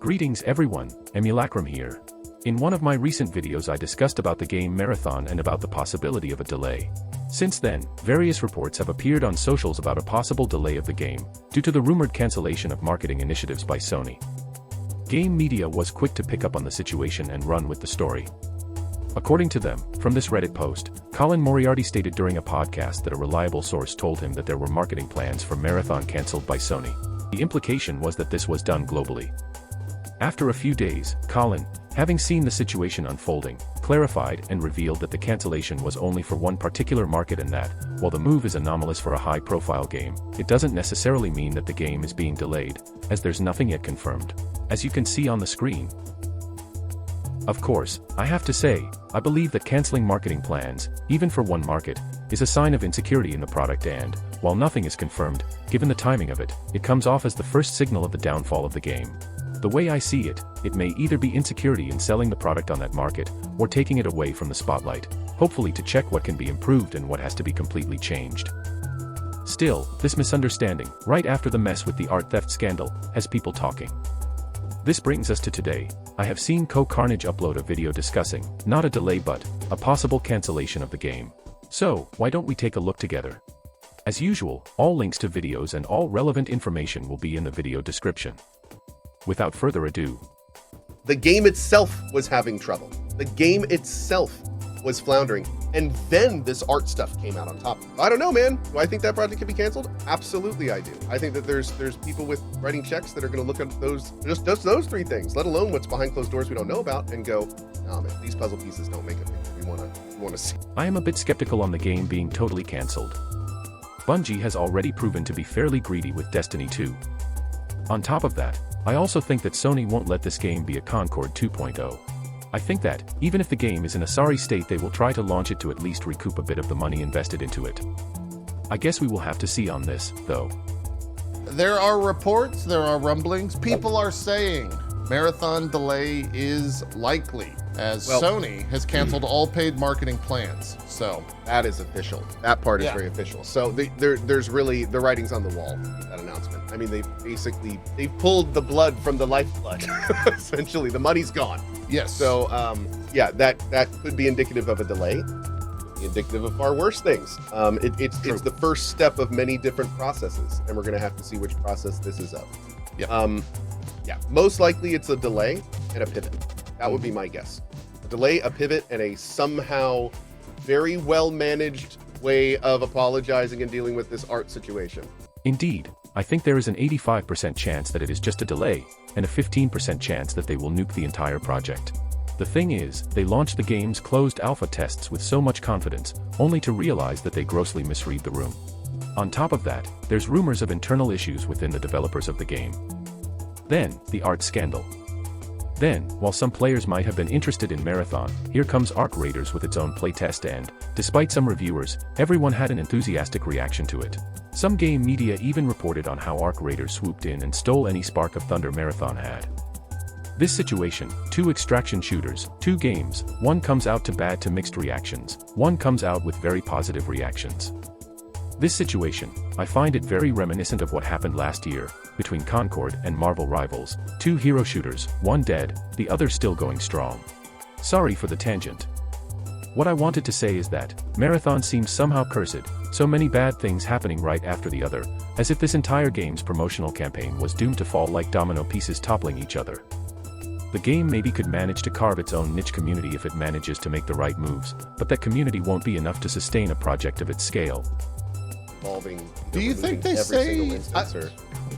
Greetings everyone, itmeJP here. In one of my recent videos I discussed about the game Marathon and about the possibility of a delay. Since then, various reports have appeared on socials about a possible delay of the game, due to the rumored cancellation of marketing initiatives by Sony. Game media was quick to pick up on the situation and run with the story. According to them, from this Reddit post, Colin Moriarty stated during a podcast that a reliable source told him that there were marketing plans for Marathon cancelled by Sony. The implication was that this was done globally. After a few days, Colin, having seen the situation unfolding, clarified and revealed that the cancellation was only for one particular market and that, while the move is anomalous for a high-profile game, it doesn't necessarily mean that the game is being delayed, as there's nothing yet confirmed, as you can see on the screen. Of course, I have to say, I believe that cancelling marketing plans, even for one market, is a sign of insecurity in the product and, while nothing is confirmed, given the timing of it, it comes off as the first signal of the downfall of the game. The way I see it, it may either be insecurity in selling the product on that market, or taking it away from the spotlight, hopefully to check what can be improved and what has to be completely changed. Still, this misunderstanding, right after the mess with the art theft scandal, has people talking. This brings us to today. I have seen CohhCarnage upload a video discussing, not a delay but, a possible cancellation of the game. So, why don't we take a look together? As usual, all links to videos and all relevant information will be in the video description. Without further ado, the game itself was having trouble. The game itself was floundering. And then this art stuff came out on top. I don't know, man. Do I think that project could be canceled? Absolutely I do. I think that there's people with writing checks that are going to look at those, just those three things, let alone what's behind closed doors we don't know about, and go, nah, man, these puzzle pieces don't make it. We want to see. I am a bit skeptical on the game being totally cancelled. Bungie has already proven to be fairly greedy with Destiny 2. On top of that, I also think that Sony won't let this game be a Concord 2.0. I think that, even if the game is in a sorry state, they will try to launch it to at least recoup a bit of the money invested into it. I guess we will have to see on this, though. There are reports, there are rumblings, people are saying Marathon delay is likely, as Sony has canceled all paid marketing plans, so. That is official. That part is very official. So there's really, the writing's on the wall, that announcement. I mean, they pulled the blood from the lifeblood, essentially. The money's gone. Yes. So, yeah, that could be indicative of a delay, indicative of far worse things. It's the first step of many different processes, and we're going to have to see which process this is of. Yeah. Yeah, most likely it's a delay and a pivot. That would be my guess. A delay, a pivot, and a somehow very well managed way of apologizing and dealing with this art situation. Indeed, I think there is an 85% chance that it is just a delay, and a 15% chance that they will nuke the entire project. The thing is, they launched the game's closed alpha tests with so much confidence, only to realize that they grossly misread the room. On top of that, there's rumors of internal issues within the developers of the game. Then, the art scandal. Then, while some players might have been interested in Marathon, here comes Arc Raiders with its own playtest and, despite some reviewers, everyone had an enthusiastic reaction to it. Some game media even reported on how Arc Raiders swooped in and stole any spark of thunder Marathon had. This situation, two extraction shooters, two games, one comes out to bad to mixed reactions, one comes out with very positive reactions. This situation, I find it very reminiscent of what happened last year, between Concord and Marvel Rivals, two hero shooters, one dead, the other still going strong. Sorry for the tangent. What I wanted to say is that, Marathon seems somehow cursed, so many bad things happening right after the other, as if this entire game's promotional campaign was doomed to fall like domino pieces toppling each other. The game maybe could manage to carve its own niche community if it manages to make the right moves, but that community won't be enough to sustain a project of its scale. Do you think they say,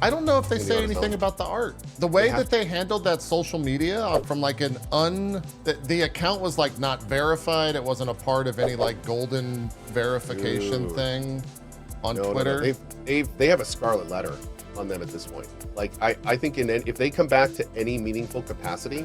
I don't know if they say anything about the art. The way that they handled that social media from like the account was like not verified. It wasn't a part of any like golden verification thing on Twitter. No, they have a scarlet letter on them at this point. Like I think if they come back to any meaningful capacity,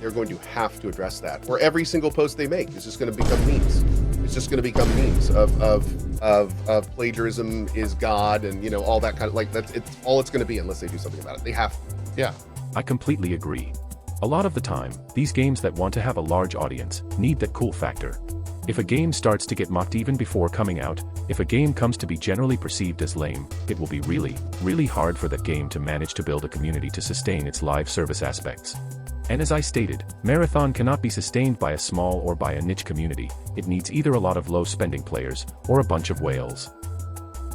they're going to have to address that. Or every single post they make is just going to become memes. It's just going to become memes of plagiarism is God and, you know, all that kind of, like, it's all it's going to be unless they do something about it. They have to. Yeah. I completely agree. A lot of the time, these games that want to have a large audience need that cool factor. If a game starts to get mocked even before coming out, if a game comes to be generally perceived as lame, it will be really hard for that game to manage to build a community to sustain its live service aspects. And as I stated, Marathon cannot be sustained by a small or by a niche community, it needs either a lot of low-spending players, or a bunch of whales.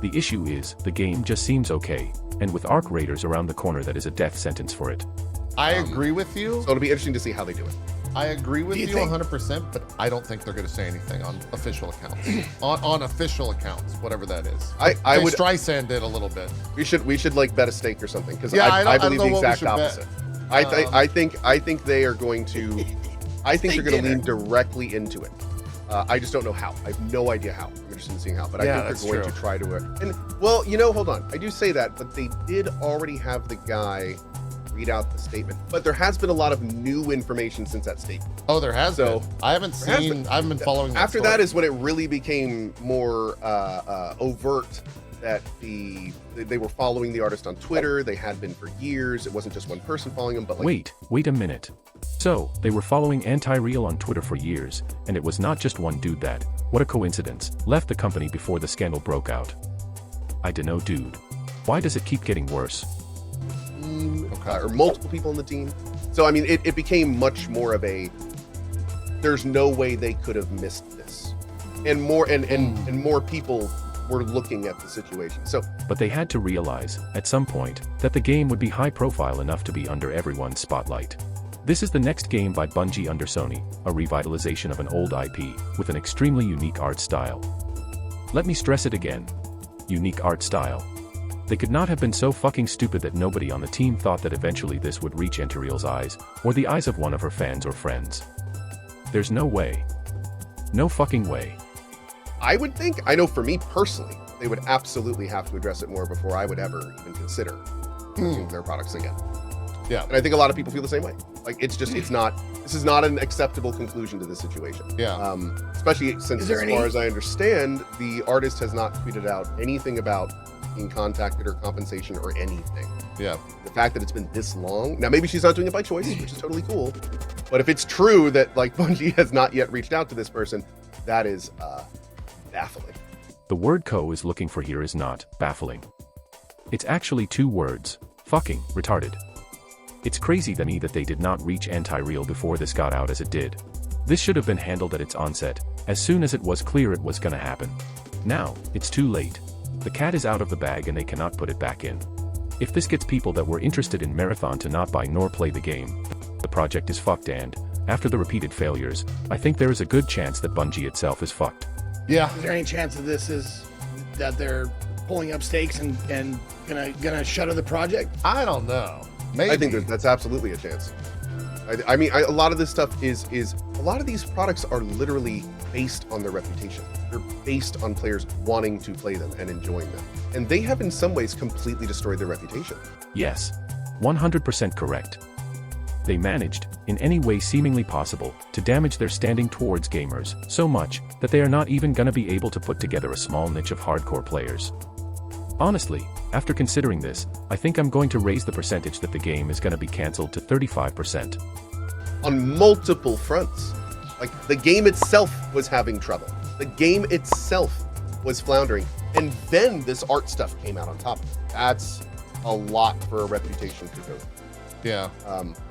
The issue is, the game just seems okay, and with Arc Raiders around the corner that is a death sentence for it. I agree with you. So it'll be interesting to see how they do it. I agree with you 100%, but I don't think they're going to say anything on official accounts. on official accounts, whatever that is. I would. Streisand did a little bit. We should like bet a stake or something, because yeah, I believe the exact opposite. I think they are going to. I think they're going to lean directly into it. I just don't know how. I have no idea how. I'm interested in seeing how, but I think they're going to try to. And well, hold on. I do say that, but they did already have the guy read out the statement, but there has been a lot of new information since that statement. Oh, there has been. I haven't seen. I haven't been following. After that is when it really became more overt that they were following the artist on Twitter. They had been for years. It wasn't just one person following him, but like. Wait a minute. So they were following Anti-Real on Twitter for years, and it was not just one dude that, what a coincidence, left the company before the scandal broke out. I dunno, dude. Why does it keep getting worse? Or multiple people on the team. So I mean, it became much more of a. There's no way they could have missed this, and more people were looking at the situation. So, but they had to realize at some point that the game would be high profile enough to be under everyone's spotlight. This is the next game by Bungie under Sony, a revitalization of an old IP with an extremely unique art style. Let me stress it again: unique art style. They could not have been so fucking stupid that nobody on the team thought that eventually this would reach Anti-Real's eyes, or the eyes of one of her fans or friends. There's no way. No fucking way. I would think, I know for me personally, they would absolutely have to address it more before I would ever even consider using their products again. Yeah. And I think a lot of people feel the same way. Like, this is not an acceptable conclusion to this situation. Yeah. Especially since, as far as I understand, the artist has not tweeted out anything about being contacted or compensation or anything. Yeah. The fact that it's been this long. Now, maybe she's not doing it by choice, which is totally cool. But if it's true that like Bungie has not yet reached out to this person, that is baffling. The word Cohh is looking for here is not baffling. It's actually two words: fucking retarded. It's crazy to me that they did not reach Anti-Real before this got out as it did. This should have been handled at its onset, as soon as it was clear it was gonna happen. Now, it's too late. The cat is out of the bag and they cannot put it back in. If this gets people that were interested in Marathon to not buy nor play the game, the project is fucked, and, after the repeated failures, I think there is a good chance that Bungie itself is fucked. Yeah. Is there any chance of this is that they're pulling up stakes and gonna shutter the project? I don't know. Maybe. I think that's absolutely a chance. I mean, a lot of this stuff is a lot of these products are literally based on their reputation. They're based on players wanting to play them and enjoying them. And they have in some ways completely destroyed their reputation. Yes. 100% correct. They managed, in any way seemingly possible, to damage their standing towards gamers so much that they are not even gonna be able to put together a small niche of hardcore players. Honestly, after considering this, I think I'm going to raise the percentage that the game is gonna be cancelled to 35%. On multiple fronts. Like, the game itself was having trouble. The game itself was floundering. And then this art stuff came out on top of it. That's a lot for a reputation to go through. Yeah.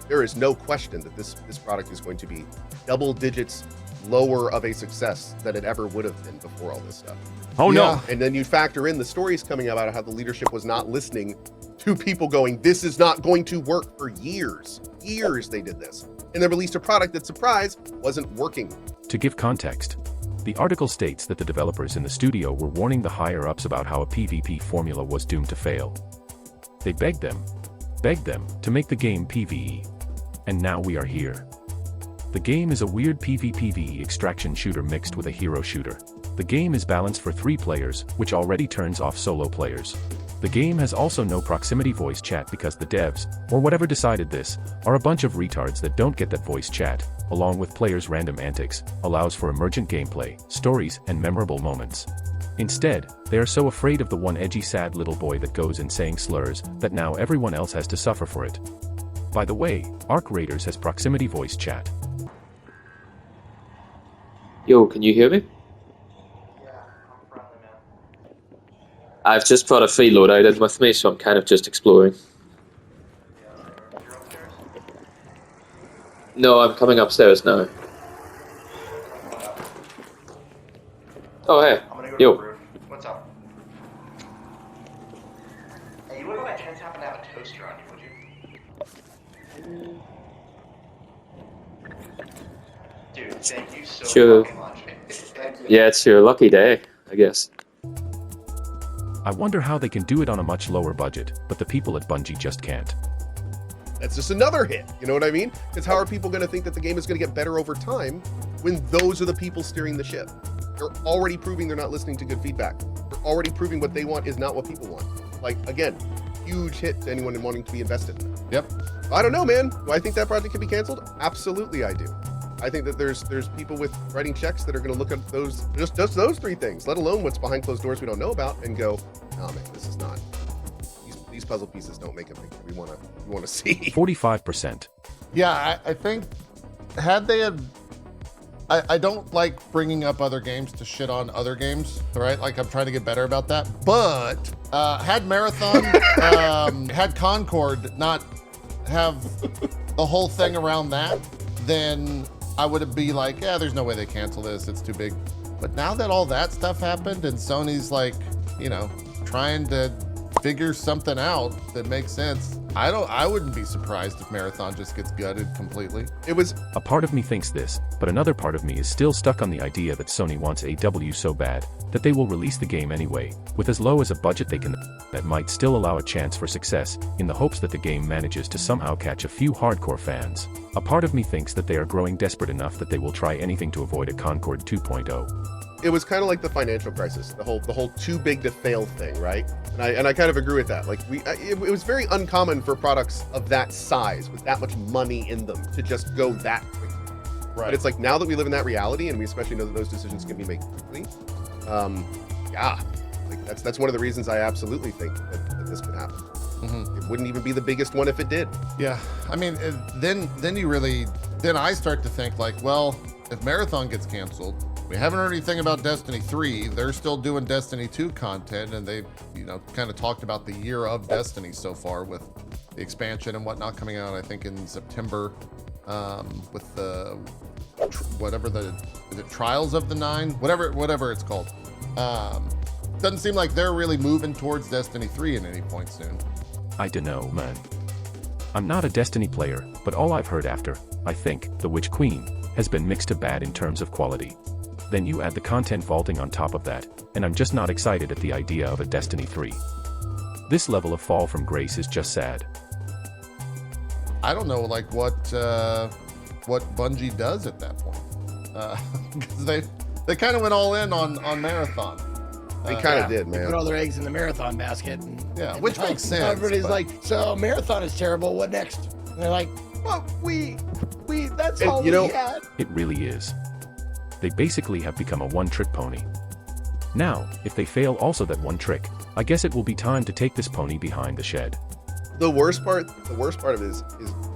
There is no question that this product is going to be double digits lower of a success than it ever would have been before all this stuff. Oh no. And then you factor in the stories coming out about how the leadership was not listening to people going, this is not going to work for years. Years they did this. And they released a product that, surprise, wasn't working. To give context, the article states that the developers in the studio were warning the higher-ups about how a PvP formula was doomed to fail. They begged them to make the game PvE. And now we are here. The game is a weird PvPvE extraction shooter mixed with a hero shooter. The game is balanced for 3 players, which already turns off solo players. The game has also no proximity voice chat because the devs, or whatever decided this, are a bunch of retards that don't get that voice chat, along with players' random antics, allows for emergent gameplay, stories, and memorable moments. Instead, they are so afraid of the one edgy sad little boy that goes in saying slurs that now everyone else has to suffer for it. By the way, Arc Raiders has proximity voice chat. Yo, can you hear me? I've just brought a free loadout in with me, so I'm kind of just exploring. No, I'm coming upstairs now. Oh, hey. Yo. What's up? Hey, you wouldn't by chance happen to have a toaster on you, would you? Dude, thank you so Sure. fucking much. Yeah, it's your lucky day, I guess. I wonder how they can do it on a much lower budget, but the people at Bungie just can't. That's just another hit. You know what I mean? Because how are people going to think that the game is going to get better over time when those are the people steering the ship? They're already proving they're not listening to good feedback. They're already proving what they want is not what people want. Like, again, huge hit to anyone in wanting to be invested in that. Yep. I don't know, man. Do I think that project can be canceled? Absolutely, I do. I think that there's people with writing checks that are going to look at those, just those three things, let alone what's behind closed doors we don't know about, and go, nah, man, this is not. These puzzle pieces don't make everything we want to see. 45%. Yeah, I think had they had, I don't like bringing up other games to shit on other games, right? Like I'm trying to get better about that. But had Marathon, had Concord not have the whole thing around that, then I would be like, yeah, there's no way they cancel this. It's too big. But now that all that stuff happened and Sony's like, you know, trying to figure something out that makes sense, I wouldn't be surprised if Marathon just gets gutted completely. It was A part of me thinks this, but another part of me is still stuck on the idea that Sony wants AW so bad that they will release the game anyway, with as low as a budget they can, that might still allow a chance for success, in the hopes that the game manages to somehow catch a few hardcore fans. A part of me thinks that they are growing desperate enough that they will try anything to avoid a Concord 2.0. It was kind of like the financial crisis, the whole too big to fail thing, right? And I kind of agree with that. Like it was very uncommon for products of that size with that much money in them to just go that quickly. Right. But it's like now that we live in that reality, and we especially know that those decisions can be made quickly. Yeah, like that's one of the reasons I absolutely think that this could happen. Mm-hmm. It wouldn't even be the biggest one if it did. Yeah, I mean, then I start to think like, well, if Marathon gets canceled, we haven't heard anything about Destiny 3. They're still doing Destiny 2 content, and they've, you know, kind of talked about the year of Destiny so far with the expansion and whatnot coming out, I think in September, with the is it Trials of the Nine, whatever it's called. Doesn't seem like they're really moving towards Destiny 3 at any point soon. I dunno, man. I'm not a Destiny player, but all I've heard after, I think, The Witch Queen, has been mixed to bad in terms of quality. Then you add the content vaulting on top of that, and I'm just not excited at the idea of a Destiny 3. This level of fall from grace is just sad. I don't know, like what Bungie does at that point, because they kind of went all in on Marathon. They kind of did, They man. put all their eggs in the Marathon basket. And which makes sense. Everybody's but- like, so Marathon is terrible. What next? And they're like, well, we that's And, all you know- we had. It really is. They basically have become a one-trick pony. Now, if they fail also that one trick, I guess it will be time to take this pony behind the shed. The worst part of it is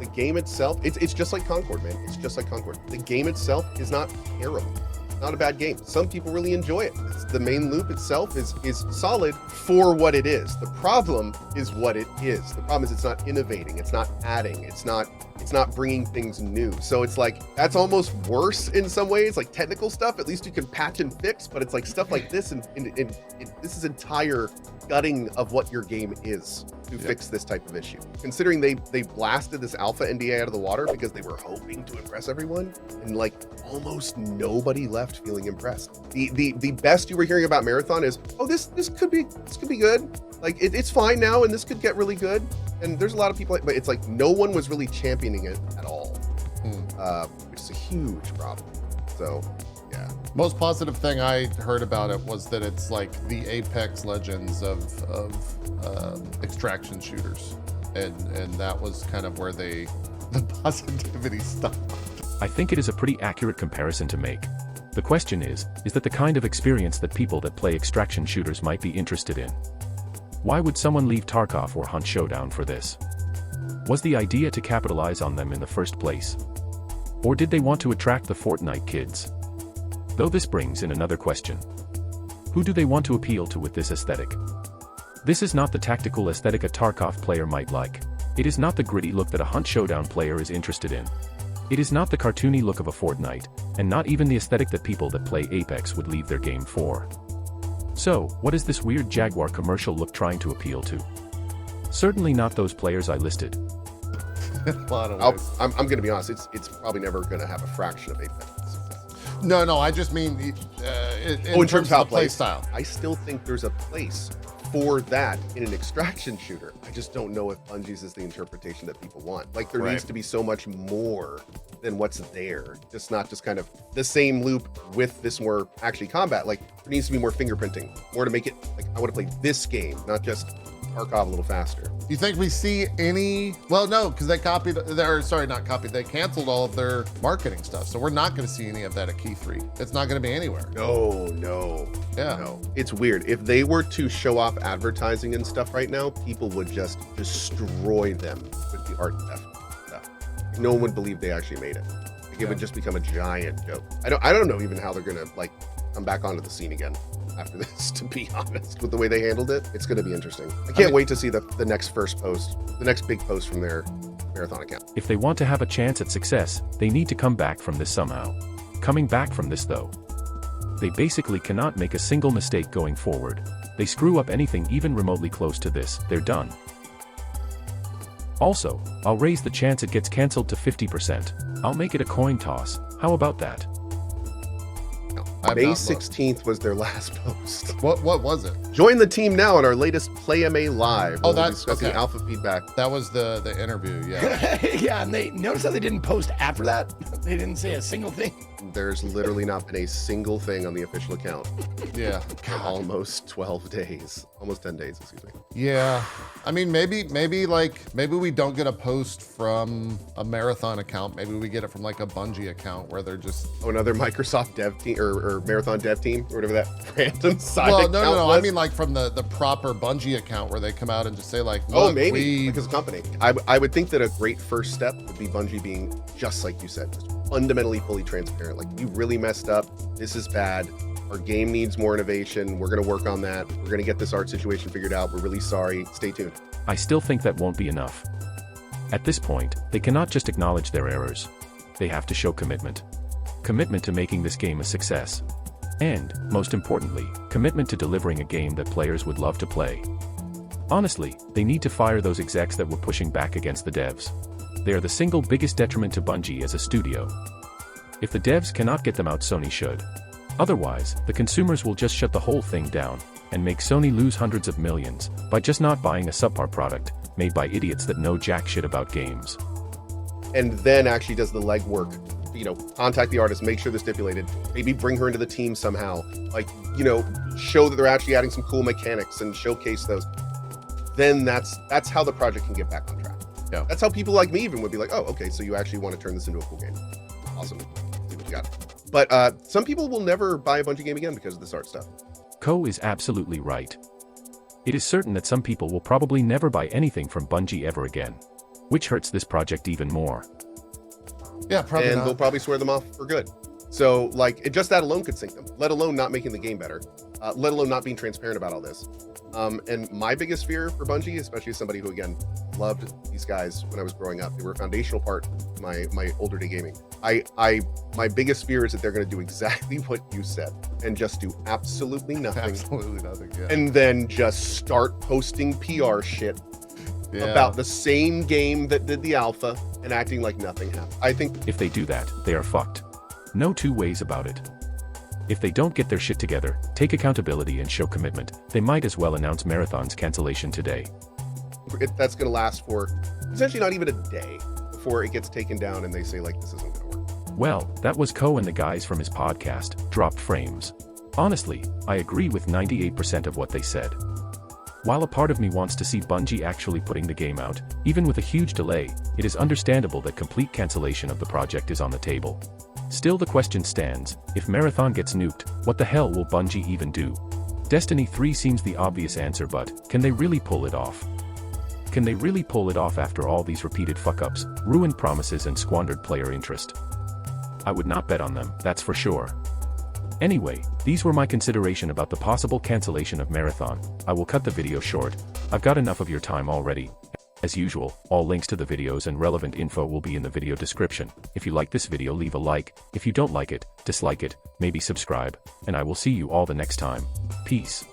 the game itself. It's just like Concord, man. It's just like Concord. The game itself is not terrible. It's not a bad game. Some people really enjoy it. The main loop itself is solid for what it is. The problem is what it is. The problem is it's not innovating. It's not adding. It's not bringing things new. So it's like that's almost worse in some ways. Like technical stuff, at least you can patch and fix. But it's like stuff like this, and this is entire gutting of what your game is to fix this type of issue. Considering they blasted this alpha NDA out of the water because they were hoping to impress everyone, and like almost nobody left feeling impressed. The best you were hearing about Marathon is, oh, this could be good. Like it's fine now, and this could get really good. And there's a lot of people, but it's like no one was really championing it at all, which is a huge problem. So, yeah. Most positive thing I heard about it was that it's like the Apex Legends of extraction shooters, and that was kind of where the positivity stopped. I think it is a pretty accurate comparison to make. The question is that the kind of experience that people that play extraction shooters might be interested in? Why would someone leave Tarkov or Hunt Showdown for this? Was the idea to capitalize on them in the first place? Or did they want to attract the Fortnite kids? Though this brings in another question. Who do they want to appeal to with this aesthetic? This is not the tactical aesthetic a Tarkov player might like. It is not the gritty look that a Hunt Showdown player is interested in. It is not the cartoony look of a Fortnite, and not even the aesthetic that people that play Apex would leave their game for. So, what is this weird Jaguar commercial look trying to appeal to? Certainly not those players I listed. I'm going to be honest, it's probably never going to have a fraction of Apex. No, I just mean in terms of how play style. I still think there's a place for that in an extraction shooter. I just don't know if Bungie's is the interpretation that people want. Like, there needs to be so much more than what's there. Just not just kind of the same loop with this more actually combat. Like, there needs to be more fingerprinting, more to make it like, I want to play this game, not just Tarkov a little faster. You think we see any? Well, no, because they they canceled all of their marketing stuff. So we're not going to see any of that at Key 3. It's not going to be anywhere. No. Yeah. No. It's weird. If they were to show off advertising and stuff right now, people would just destroy them with the art theft stuff. No one would believe they actually made it. Like, it would just become a giant joke. I don't know even how they're going to like come back onto the scene again after this, to be honest. With the way they handled it, it's going to be interesting. I can't wait to see the next big post from their Marathon account. If they want to have a chance at success, they need to come back from this somehow. Coming back from this though, they basically cannot make a single mistake going forward. They screw up anything even remotely close to this, they're done. Also, I'll raise the chance it gets cancelled to 50%. I'll make it a coin toss. How about that? May 16th was their last post. What was it? Join the team now in our latest Play MA Live. Oh, that's discussing alpha feedback. That was the interview, yeah. Yeah, and they notice how they didn't post after that. They didn't say a single thing. There's literally not been a single thing on the official account. Yeah. Almost 12 days. Almost 10 days, excuse me. Yeah. I mean, maybe we don't get a post from a Marathon account. Maybe we get it from like a Bungie account where they're just... Oh, another Microsoft dev team or Marathon dev team or whatever that random side Well, account no. was. I mean like from the proper Bungie account where they come out and just say like, oh, maybe because of company. I would think that a great first step would be Bungie being just like you said, just fundamentally fully transparent. Like, you really messed up. This is bad. Our game needs more innovation. We're going to work on that. We're going to get this art situation figured out. We're really sorry. Stay tuned. I still think that won't be enough. At this point, they cannot just acknowledge their errors. They have to show commitment. Commitment to making this game a success. And, most importantly, commitment to delivering a game that players would love to play. Honestly, they need to fire those execs that were pushing back against the devs. They are the single biggest detriment to Bungie as a studio. If the devs cannot get them out, Sony should. Otherwise, the consumers will just shut the whole thing down, and make Sony lose hundreds of millions, by just not buying a subpar product, made by idiots that know jack shit about games. And then actually does the legwork, contact the artist, make sure they're stipulated, maybe bring her into the team somehow, like, show that they're actually adding some cool mechanics and showcase those. Then that's how the project can get back on track. Yeah. That's how people like me even would be like, oh, okay, so you actually want to turn this into a cool game. Awesome. See what you got. But some people will never buy a Bungie game again because of this art stuff. Cohh is absolutely right. It is certain that some people will probably never buy anything from Bungie ever again, which hurts this project even more. Yeah, probably and not. they'll probably swear them off for good. So, like, just that alone could sink them, let alone not making the game better, let alone not being transparent about all this. And my biggest fear for Bungie, especially as somebody who, again, loved these guys when I was growing up, they were a foundational part of my older day gaming. My biggest fear is that they're going to do exactly what you said and just do absolutely nothing. Absolutely nothing, yeah. And then just start posting PR shit about the same game that did the alpha and acting like nothing happened. I think if they do that, they are fucked. No two ways about it. If they don't get their shit together, take accountability and show commitment, they might as well announce Marathon's cancellation today. That's going to last for essentially not even a day before it gets taken down and they say, like, this isn't going to work. Well, that was Cohh and the guys from his podcast, Dropped Frames. Honestly, I agree with 98% of what they said. While a part of me wants to see Bungie actually putting the game out, even with a huge delay, it is understandable that complete cancellation of the project is on the table. Still, the question stands, if Marathon gets nuked, what the hell will Bungie even do? Destiny 3 seems the obvious answer, but can they really pull it off? Can they really pull it off after all these repeated fuck-ups, ruined promises and squandered player interest? I would not bet on them, that's for sure. Anyway, these were my consideration about the possible cancellation of Marathon. I will cut the video short. I've got enough of your time already. As usual, all links to the videos and relevant info will be in the video description. If you like this video, leave a like. If you don't like it, dislike it, maybe subscribe, and I will see you all the next time. Peace.